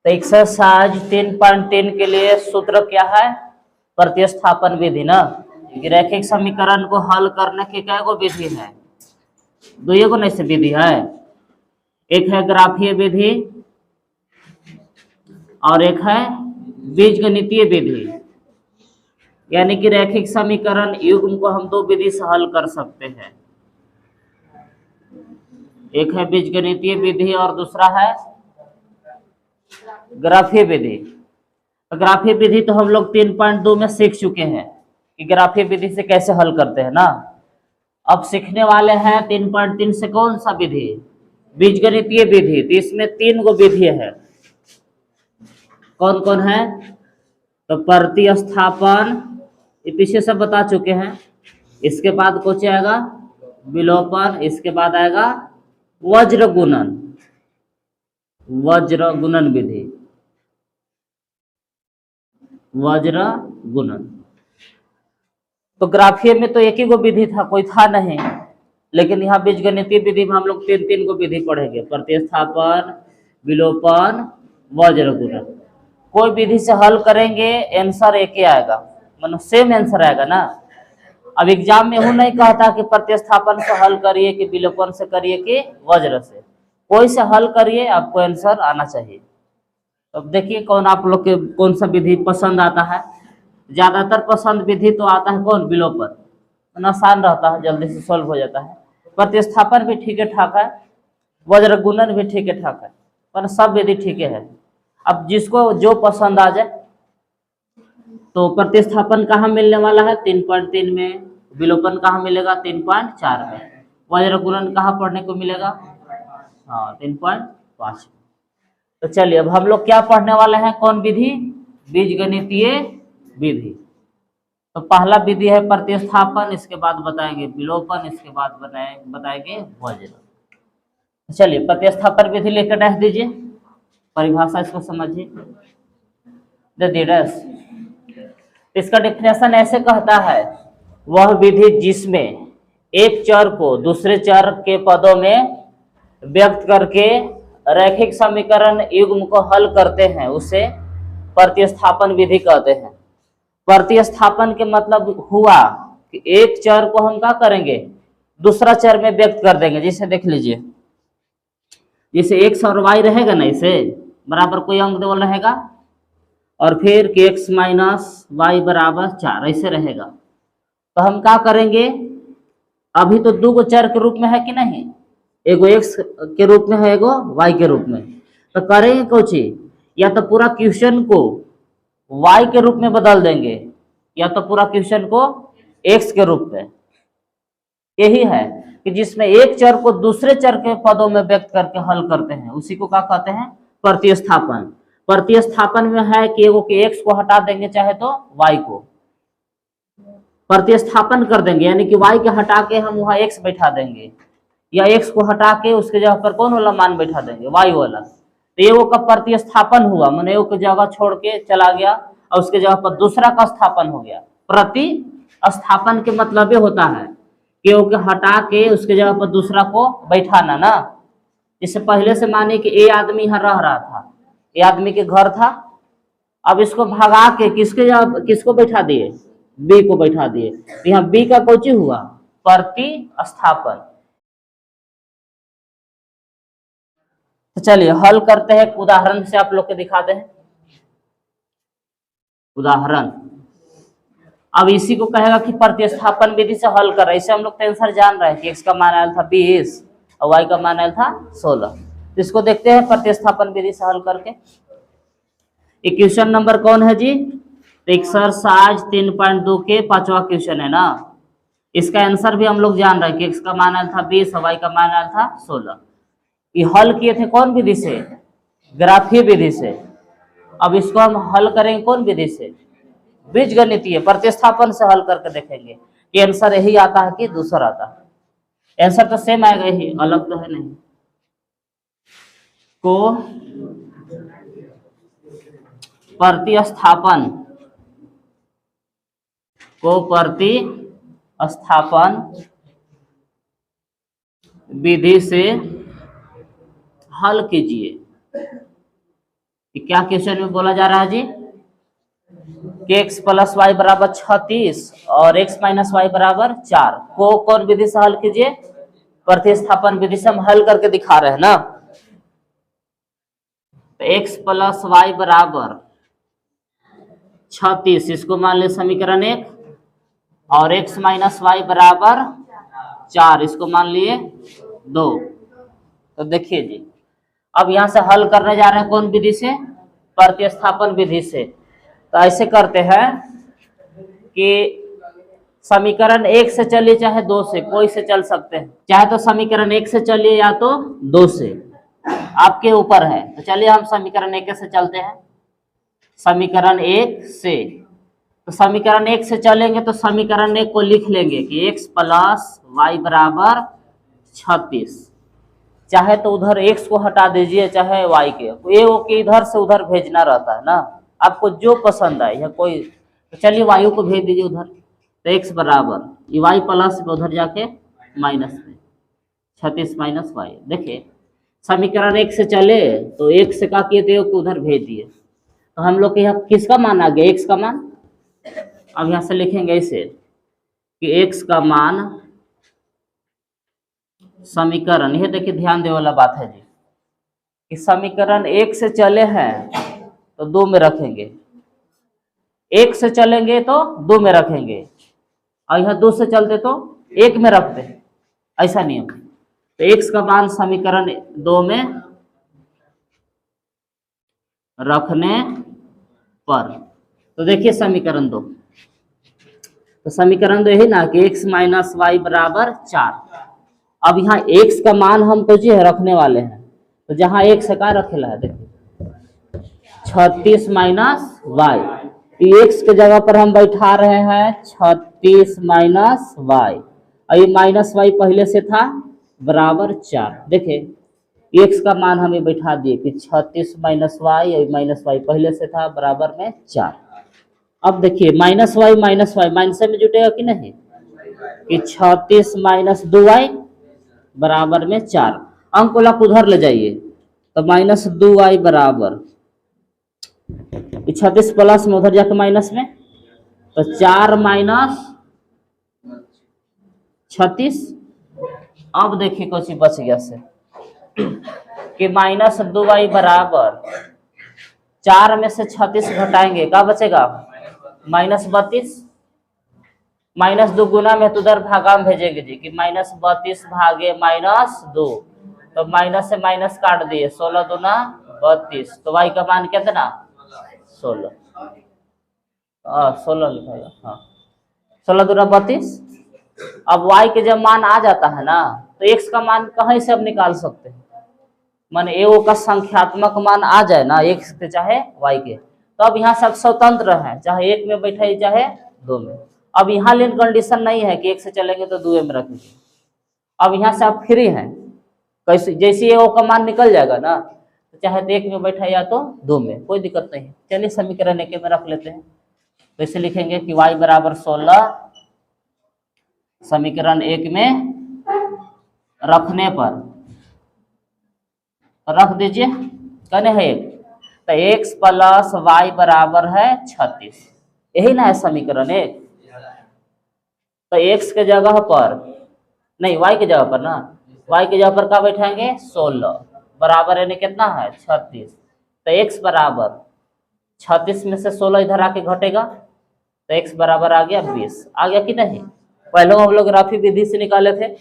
तो एक्सरसाइज 3.3 के लिए सूत्र क्या है? प्रतिस्थापन विधि ना। रैखिक समीकरण को हल करने की क्या को विधि है? दो को नहीं से विधि है। एक है ग्राफीय विधि और एक है बीजगणितीय विधि। यानी कि रैखिक समीकरण युग्म को हम दो विधि से हल कर सकते हैं। एक है बीजगणितीय विधि और दूसरा है ग्राफीय विधि। तो ग्राफीय विधि तो हम लोग 3.2 में सीख चुके हैं कि ग्राफीय विधि से कैसे हल करते हैं ना। अब सीखने वाले हैं 3.3 से कौन सा विधि? बीजगणितीय विधि। तो इसमें 3 गो विधि है। कौन कौन है? तो प्रतिस्थापन, ये पीछे सब बता चुके हैं। इसके बाद कुछ आएगा विलोपन, इसके बाद आएगा वज्र गुणन, वज्र गुणन विधि, वज्र गुणन। तो ग्राफीय में तो एक ही गो विधि था, कोई था नहीं, लेकिन यहाँ बीजगणितीय विधि में हम लोग 3 गो विधि पढ़ेंगे। प्रतिस्थापन, विलोपन, वज्र गुणन। कोई विधि से हल करेंगे आंसर एक ही आएगा, मतलब सेम आंसर आएगा ना। अब एग्जाम में वो नहीं कहता कि प्रतिस्थापन से हल करिए कि विलोपन से करिए कि वज्र से, कोई से हल करिए, आपको आंसर आना चाहिए। अब देखिए कौन आप लोग के कौन सा विधि पसंद आता है। ज्यादातर पसंद विधि तो आता है कौन? विलोपन। आसान रहता है, जल्दी से सॉल्व हो जाता है। प्रतिस्थापन भी ठीक है ठाक है, वज्र गुणन भी ठीक है ठाक है, पर सब विधि ठीक है। अब जिसको जो पसंद आ जाए। तो प्रतिस्थापन कहाँ मिलने वाला है? 3.3 में। विलोपन कहाँ मिलेगा? 3.4 में। वज्र गुणन कहाँ पढ़ने को मिलेगा? हाँ, 3.5। तो चलिए अब हम लोग क्या पढ़ने वाले हैं? कौन विधि? बीजगणितीय विधि। तो पहला विधि है प्रतिस्थापन, इसके बाद बताएंगे विलोपन, इसके बाद बताएंगे वज्र। तो चलिए प्रतिस्थापन विधि लेकर रख दीजिए, परिभाषा इसको समझिए। इसका डिफिनेशन ऐसे कहता है, वह विधि जिसमें एक चर को दूसरे चर के पदों में व्यक्त करके रैखिक समीकरण युग्म को हल करते हैं उसे प्रतिस्थापन विधि कहते हैं। प्रतिस्थापन के मतलब हुआ कि एक चर को हम क्या करेंगे? दूसरा चर में व्यक्त कर देंगे। जैसे देख लीजिए, जैसे एक्स और वाई रहेगा ना, इसे बराबर कोई अंक देवल रहेगा और फिर कि एक्स माइनस वाई बराबर 4 ऐसे रहेगा। तो हम क्या करेंगे? अभी तो दो गो चर के रूप में है कि नहीं, एगो एक्स के रूप में है, एगो वाई के रूप में। तो करेंगे कुछ, या तो पूरा क्वेश्चन को वाई के रूप में बदल देंगे, या तो पूरा क्वेश्चन को एक्स के रूप में। यही है कि जिसमें एक चर को दूसरे चर के पदों में व्यक्त करके हल करते हैं, उसी को क्या कहते हैं? प्रतिस्थापन। प्रतिस्थापन में है कि एगो के एक्स को हटा देंगे, चाहे तो वाई को प्रतिस्थापन कर देंगे, यानी कि वाई के हटा के हम वहां एक्स बैठा देंगे, या एक्स को हटा के उसके जगह पर कौन वाला मान बैठा देंगे? वाई वाला। तो एगो का प्रतिस्थापन हुआ, मैंने एगो की जगह छोड़ के चला गया और उसके जगह पर दूसरा का स्थापन हो गया। प्रतिस्थापन के मतलब ये होता है कि एगो के हटा के उसके जगह पर दूसरा को बैठाना ना। जैसे पहले से माने कि ए आदमी यहाँ रह रहा था, ये आदमी के घर था, अब इसको भगा के किसको बैठा दिए? बी को बैठा दिए। तो यहाँ बी का कोची हुआ? प्रतिस्थापन। तो चलिए हल करते हैं, उदाहरण से आप लोग को दिखाते हैं। उदाहरण, अब इसी को कहेगा कि प्रतिस्थापन विधि से हल कर। ऐसे हम लोग आंसर जान रहे हैं कि एक्स का मान आया था 20 और वाई का मान आया था 16। इसको देखते हैं प्रतिस्थापन विधि से हल करके। क्वेश्चन नंबर कौन है जी? एक्सरसाइज 3.2 के 5वां क्वेश्चन है ना। इसका आंसर भी हम लोग जान रहे हैं कि एक्स का मान आया था 20 और वाई का मान आया था 16। ये हल किए थे कौन विधि से? ग्राफीय विधि से। अब इसको हम हल करेंगे कौन विधि से? बीजगणितीय। प्रतिस्थापन से हल करके देखेंगे कि आंसर यही आता है कि दूसरा आता है। आंसर तो सेम आएगा, यही अलग तो है नहीं। को प्रतिस्थापन विधि से हल कीजिए। कि क्या क्वेश्चन में बोला जा रहा है जी कि x प्लस वाई बराबर 36 और x माइनस वाई बराबर 4 को कौन विधि से हल कीजिए, प्रतिस्थापन विधि से हम हल करके दिखा रहे हैं ना। तो x प्लस वाई बराबर 36 इसको मान ले समीकरण 1 और x माइनस वाई बराबर 4 इसको मान लिए 2। तो देखिए जी अब यहां से हल करने जा रहे हैं कौन विधि से, प्रतिस्थापन विधि से। तो ऐसे करते हैं कि समीकरण 1 से चलिए चाहे 2 से, कोई से चल सकते हैं, चाहे तो समीकरण 1 से चलिए या तो 2 से, आपके ऊपर है। तो चलिए हम समीकरण 1 से चलते हैं, समीकरण 1 से। तो समीकरण 1 से चलेंगे तो समीकरण 1 को लिख लेंगे कि x प्लस वाई बराबर 36, चाहे तो उधर x को हटा दीजिए चाहे y के, ये हो कि इधर से उधर भेजना रहता है ना, आपको जो पसंद आए या कोई। तो चलिए वायु को भेज दीजिए उधर, तो x बराबर ये y प्लस में उधर जाके माइनस में 36 माइनस वाई। देखिए समीकरण 1 से चले तो 1 से क्या किए थे कि उधर भेज दिए, तो हम लोग के यहाँ किसका मान आ गया, x का मान। अब यहाँ से लिखेंगे ऐसे कि x का मान समीकरण, ये देखिए ध्यान देने वाला बात है जी कि समीकरण 1 से चले हैं तो 2 में रखेंगे, 1 से चलेंगे तो 2 में रखेंगे, और यहाँ 2 से चलते तो 1 में रखते हैं, ऐसा नियम। तो x का मान समीकरण 2 में रखने पर, तो देखिए समीकरण 2, तो समीकरण 2 यही ना कि x माइनस वाई बराबर 4। अब यहाँ x का मान हमको जो है रखने वाले हैं, तो जहां x का रखेला है देखिए 36 माइनस वाई, x के जगह पर हम बैठा रहे हैं 36 माइनस वाई, और ये माइनस वाई पहले से था बराबर 4। देखिए x का मान हमें बैठा दिए कि 36 माइनस वाई, और माइनस वाई पहले से था बराबर में 4। अब देखिए माइनस वाई माइनस में जुटेगा कि नहीं, कि 36 माइनस 2y बराबर में 4, अंक को आप उधर ले जाइए तो माइनस 2y बराबर 36 प्लस में उधर जाके माइनस में, तो 4 माइनस 36। अब देखिए कुछ बच गया से कि माइनस 2y बराबर 4 में से 36 घटाएंगे क्या बचेगा, माइनस 32। माइनस 2 गुना में तो उधर भागा में भेजेंगे जी कि माइनस 32 भागे माइनस 2, तो माइनस से माइनस काट दिए, 16 दूना 32, तो y का मान कितना 16, 16 लिखा, हाँ 16 दूना 32। अब y के जब मान आ जाता है ना तो x का मान कहीं से अब निकाल सकते हैं, मान एओ का संख्यात्मक मान आ जाए ना x के चाहे y के, तो अब यहाँ सब स्वतंत्र है, चाहे 1 में बैठे चाहे 2 में। अब यहाँ लेन कंडीशन नहीं है कि 1 से चलेंगे तो 2 में रखेंगे, अब यहाँ से आप फ्री हैं, कैसे जैसे ये ओ का मान निकल जाएगा ना, तो चाहे तो 1 में बैठा या तो 2 में, कोई दिक्कत नहीं। चलिए समीकरण 1 में रख लेते हैं, तो इसे लिखेंगे कि y बराबर 16 समीकरण 1 में रखने पर, रख दीजिए कहने है 1, तो x प्लस वाई बराबर है 36, यही ना है समीकरण 1। तो x के जगह पर नहीं, y के जगह पर ना, y के जगह पर क्या बैठाएंगे 16 बराबर यानी कितना है 36, तो x बराबर 36 में से 16 इधर आके घटेगा, तो x बराबर आ गया 20, आ गया कि नहीं। पहले हम लोग ग्राफी विधि से निकाले थे,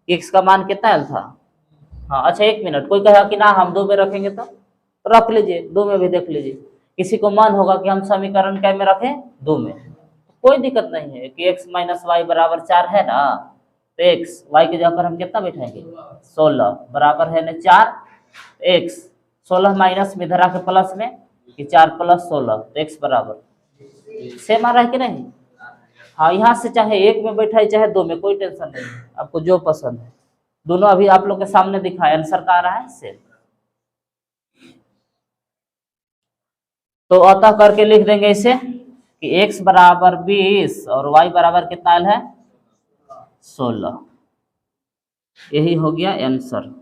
x का मान कितना आया था। हाँ अच्छा 1 मिनट, कोई कहा कि ना हम 2 में रखेंगे तो रख लीजिए, 2 में भी देख लीजिए, किसी को मन होगा कि हम समीकरण क्या में रखें 2 में, कोई दिक्कत नहीं है कि x माइनस वाई बराबर 4 है ना, तो x y की जगह पर हम कितना बैठाएंगे 16 बराबर है ना 4, x 16 माइनस में इधर आके प्लस में कि 4 प्लस 16, तो x बराबर सेम आ रहा है कि नहीं। हाँ यहाँ से चाहे 1 में बैठाए चाहे 2 में, कोई टेंशन नहीं है, आपको जो पसंद है, दोनों अभी आप लोग के सामने दिखाया, आंसर का आ रहा है सेम। तो अतः करके लिख देंगे इसे कि x बराबर 20 और y बराबर कितना आयल है 16, यही हो गया आंसर।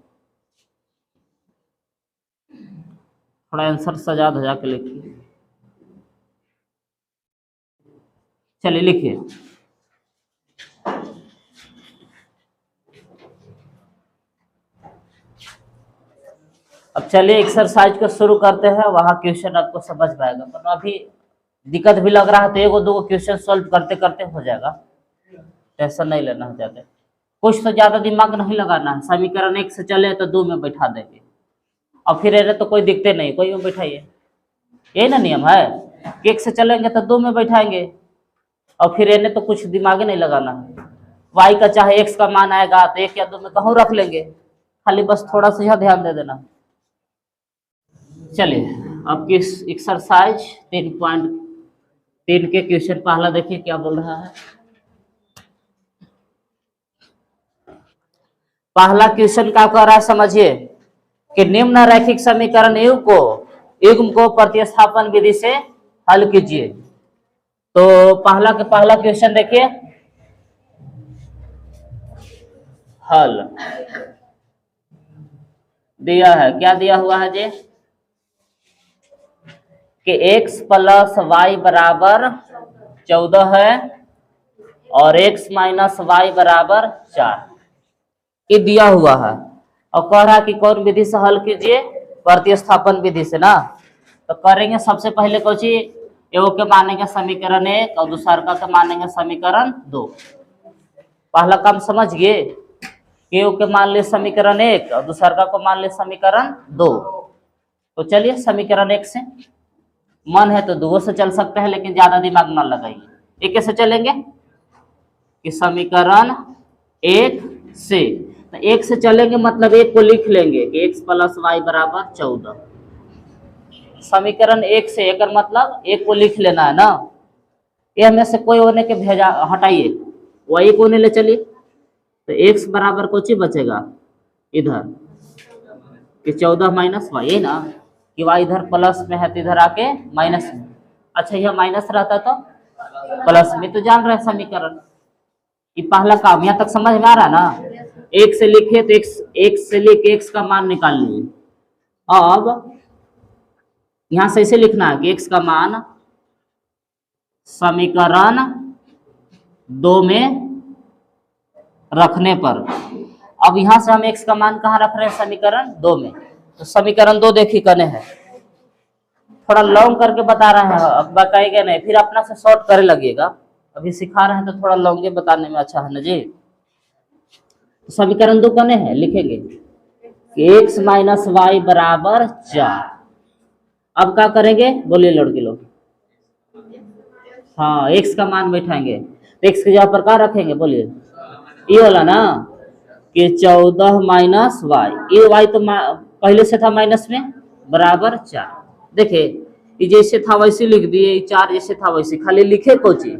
थोड़ा आंसर सजा धजा के लिखिए। चलिए लिखिए। अब चलिए एक्सरसाइज को शुरू करते हैं, वहां क्वेश्चन आपको समझ पाएगा, पर अभी दिक्कत भी लग रहा है तो एगो दो क्वेश्चन सॉल्व करते करते हो जाएगा, टेंशन नहीं लेना है ज्यादा। कुछ तो ज्यादा दिमाग नहीं लगाना है। समीकरण 1 से चले तो 2 में बैठा देंगे, और फिर अरे तो कोई दिखते नहीं, कोई में बैठाइए, यही ना नियम है। 1 से चलेंगे तो 2 में बैठाएंगे, और फिर इन्हें तो कुछ दिमाग ही नहीं लगाना है। y का चाहे x का मान आएगा तो 1 या 2 में कहूँ रख लेंगे, खाली बस थोड़ा सा यह ध्यान दे देना। चलिए आपकी एक्सरसाइज 3.3 के क्वेश्चन पहला देखिए क्या बोल रहा है। पहला क्वेश्चन क्या कह रहा है समझिए, कि निम्न रैखिक समीकरण युग्म को प्रतिस्थापन विधि से हल कीजिए। तो पहला क्वेश्चन देखिए, हल दिया है, क्या दिया हुआ है जी, कि x प्लस वाई बराबर 14 है और x माइनस वाई बराबर 4, ये दिया हुआ है। और कह रहा है कि कौन विधि से हल कीजिए, प्रतिस्थापन विधि से ना। तो करेंगे सबसे पहले कुछ एगो के मानेंगे समीकरण 1 और दूसरा का मानेंगे समीकरण 2। पहला काम समझ गए, एगो के मान ले समीकरण 1 और दूसरा को मान ले समीकरण 2। तो चलिए समीकरण 1 से, मन है तो 2 से चल सकते हैं, लेकिन ज्यादा दिमाग ना लगाइए। 1 से चलेंगे कि समीकरण 1 से, तो 1 से चलेंगे मतलब 1 को लिख लेंगे कि x प्लस वाई बराबर 14। समीकरण 1 से, एक मतलब 1 को लिख लेना है ना। ये में से कोई होने के भेजा हटाइए, वही को ले चलिए, तो x बराबर कुछ ही बचेगा इधर कि 14 माइनस वाई, है ना, कि y इधर प्लस में है तो इधर आके माइनस में। अच्छा यह माइनस रहता तो प्लस में, तो जान रहे समीकरण। ये पहला काम यहाँ तक समझ में आ रहा ना। 1 से लिखे तो x से लेके x का मान निकाल लिए। अब यहां से इसे लिखना है कि x का मान समीकरण 2 में रखने पर, अब यहां से हम x का मान कहाँ रख रहे हैं, समीकरण 2 में। तो समीकरण 2 देखिए कने है, थोड़ा लॉन्ग करके बता रहे हैं, अब बताएंगे नहीं फिर अपना से शॉर्ट करे लगिएगा। अभी सिखा रहे हैं तो थोड़ा लॉन्गे बताने में अच्छा है ना जी। तो समीकरण 2 कने है, लिखेंगे कि x माइनस वाई बराबर 4। अब क्या करेंगे बोलिए लड़के लोग, हाँ x का मान बैठाएंगे, तो x की जगह पर क्या रखेंगे बोलिए, ये वाला ना, कि 14 माइनस वाई, ये वाई तो पहले से था माइनस में, बराबर 4। देखिए ये जैसे था वैसे लिख दिए, 4 जैसे था वैसे, खाली लिखे को चीज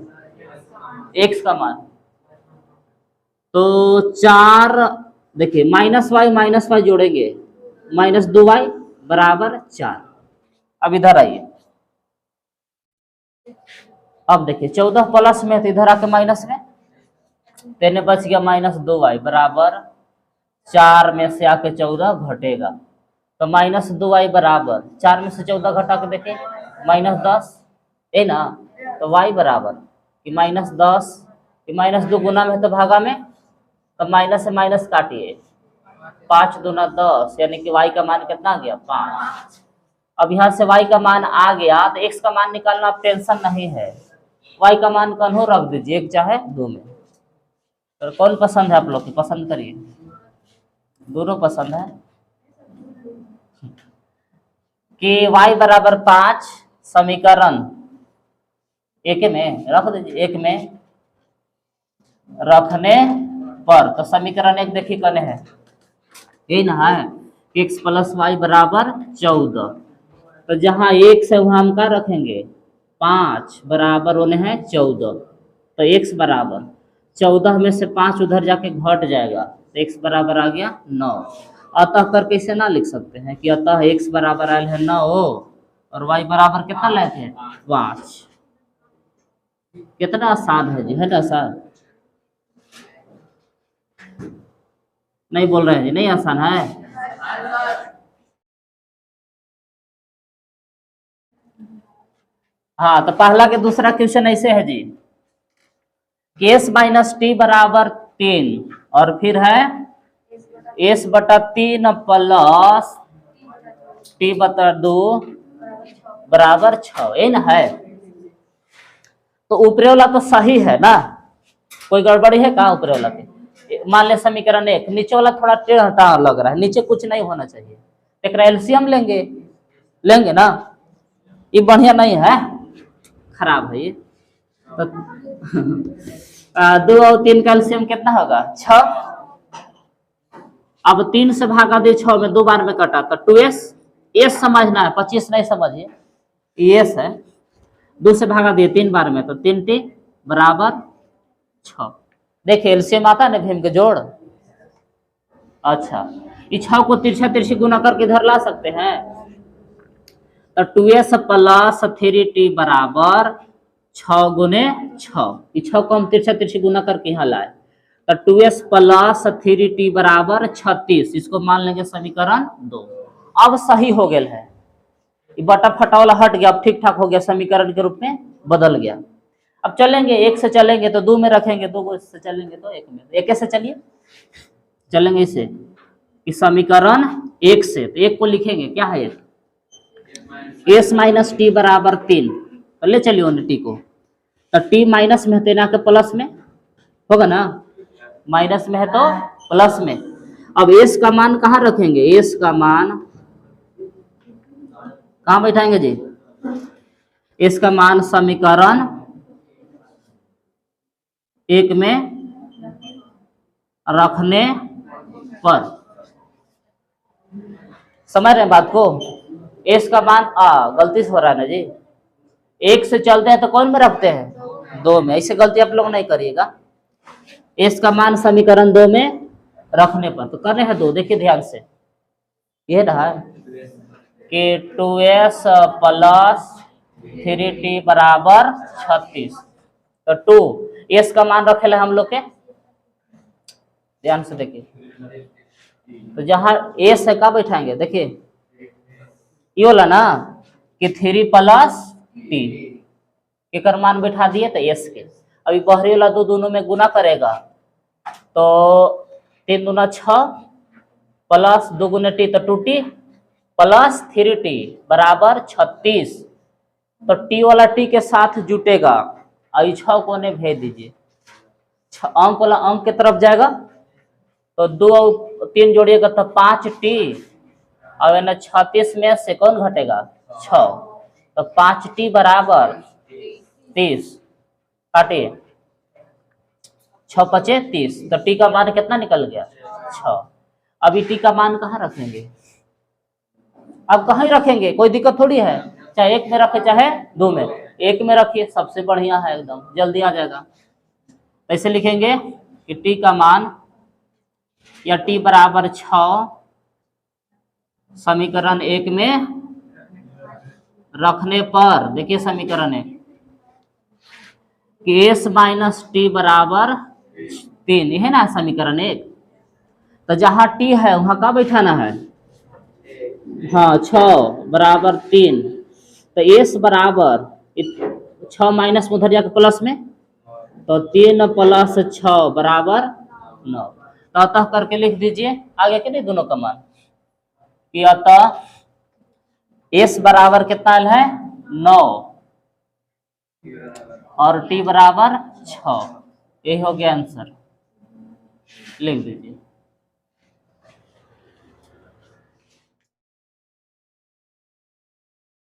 x का मान। तो 4 देखिए माइनस वाई जोड़ेंगे, माइनस 2y बराबर 4। अब इधर आइए, अब देखिए 14 प्लस में तो इधर आके माइनस में, तेने बच गया माइनस 2y बराबर 4 में से आके 14 घटेगा, तो माइनस 2y बराबर 4 में से 14 घटा के देखें माइनस 10, है ना। तो y बराबर कि माइनस 10, कि माइनस 2 गुना में तो भागा में, तो माइनस से माइनस काटिए, 5 दूना 10, यानी कि y का मान कितना आ गया 5। अब यहाँ से y का मान आ गया तो x का मान निकालना अब टेंशन नहीं है, y का मान कन्हो रख दीजिए 1 चाहे 2 में। तो कौन पसंद है आप लोग की, पसंद करिए, दोनों पसंद है। कि y बराबर 5 समीकरण 1 में रख दीजिए, 1 में रखने पर, तो समीकरण 1 देखिए कने है, ये ना है x प्लस वाई बराबर 14। तो जहां 1 से वहां हम क्या रखेंगे 5 बराबर होने हैं 14, तो x बराबर 14 में से 5 उधर जाके घट जाएगा, तो x बराबर आ गया 9। अतः करके इसे ना लिख सकते हैं कि अतः x बराबर आयल है 9 और y बराबर कितना लेते हैं 5। कितना आसान है जी, है ना आसान, नहीं बोल रहे हैं जी नहीं आसान है। हाँ, तो पहला के दूसरा क्वेश्चन ऐसे है जी, केस माइनस टी बराबर 3 और फिर है एस बटा 3 प्लस टी बटा 2 बराबर 6, ये ना है। तो ऊपरे वाला तो सही है ना, कोई गड़बड़ी है कहा ऊपरे वाला के? मान ले समीकरण 1, नीचे वाला थोड़ा टेढ़ा लग रहा है, नीचे कुछ नहीं होना चाहिए। एक एलसीएम लेंगे, लेंगे ना, ये बढ़िया नहीं है, खराब है ये। तो 2 और 3 का एलसीएम कितना होगा? 6। अब 3 से भागा दे 6 में, 2 बार में कटा तो 2s, एस समझना है, 25 नहीं समझिए, एस है। 2 से भागा दिए 3 बार में तो 3t बराबर 6। देखिए एलसीएम आता है ना भीम के जोड़। अच्छा, इस 6 को तिरछा तिरछी गुना करके इधर ला सकते हैं, तो 2s प्लस 3t बराबर 6 गुने 6। इस 6 को हम तिरछा तिरछी गुना करके यहाँ लाए, तो 2s प्लस 3t बराबर 36। इसको मान लेंगे समीकरण 2। अब सही हो गया है, बटा फटा वाला हट गया, अब ठीक ठाक हो गया, समीकरण के रूप में बदल गया। अब चलेंगे 1 से चलेंगे तो 2 में रखेंगे, 2 से चलेंगे तो 1 में, 1 से चलिए चलेंगे इसे, इस समीकरण 1 से तो 1 को लिखेंगे क्या है, एस माइनस टी बराबर 3, तो ले चलिए उन टी को, तो टी माइनस में है ना के प्लस में होगा ना, माइनस में है तो प्लस में। अब एस का मान कहाँ रखेंगे, एस का मान कहाँ बैठाएंगे जी, इसका मान समीकरण 1 में रखने पर, समझ रहे हैं बात को? एस का मान गलती से हो रहा है ना जी, 1 से चलते हैं तो कौन में रखते हैं, 2 में, ऐसे गलती आप लोग नहीं करिएगा। एस का मान समीकरण 2 में रखने पर, तो करने हैं 2, देखिए ध्यान से, ये रहा कि 2s प्लस 3t बराबर 36, तो 2 एस का मान रखे हम लोग के, ध्यान से देखिए, तो जहां एस है कहाँ बैठाएंगे, देखिए ये वाला ना कि 3 प्लस टी एक मान बैठा दिए तो एस के, अभी बहरी वाला 2 दोनों में गुना करेगा तो 3 दूना 6 प्लस 2 गुने टी तो 2t प्लस 3t बराबर 36, तो टी वाला टी के साथ जुटेगा, और 6 कोने भेज दीजिए, अंक वाला अंक की तरफ जाएगा, तो 2 और 3 जोड़िएगा तो 5t, और ना 36 में से कौन घटेगा, 6, तो 5t बराबर 30, काटिए 6 पचे 30, तो टी का मान कितना निकल गया, 6। अभी टी का मान कहाँ रखेंगे, अब कहीं रखेंगे, कोई दिक्कत थोड़ी है, चाहे 1 में रखे चाहे 2 में, 1 में रखिए सबसे बढ़िया है, एकदम जल्दी आ जाएगा। ऐसे लिखेंगे कि टी का मान या टी बराबर 6 समीकरण 1 में रखने पर, देखिए समीकरण 1 कि एस माइनस टी बराबर 3, ये है ना समीकरण 1, तो जहां टी है वहां का बैठाना है, हाँ 6 बराबर 3, तो एस बराबर 6 माइनस में उधर जाकर प्लस में, तो 3 प्लस 6 बराबर 9, तो अतः करके लिख दीजिए आगे के नहीं दोनों का मान, कि अतः एस बराबर कितना है 9 और टी बराबर 6, यही हो गया आंसर, लिख दीजिए।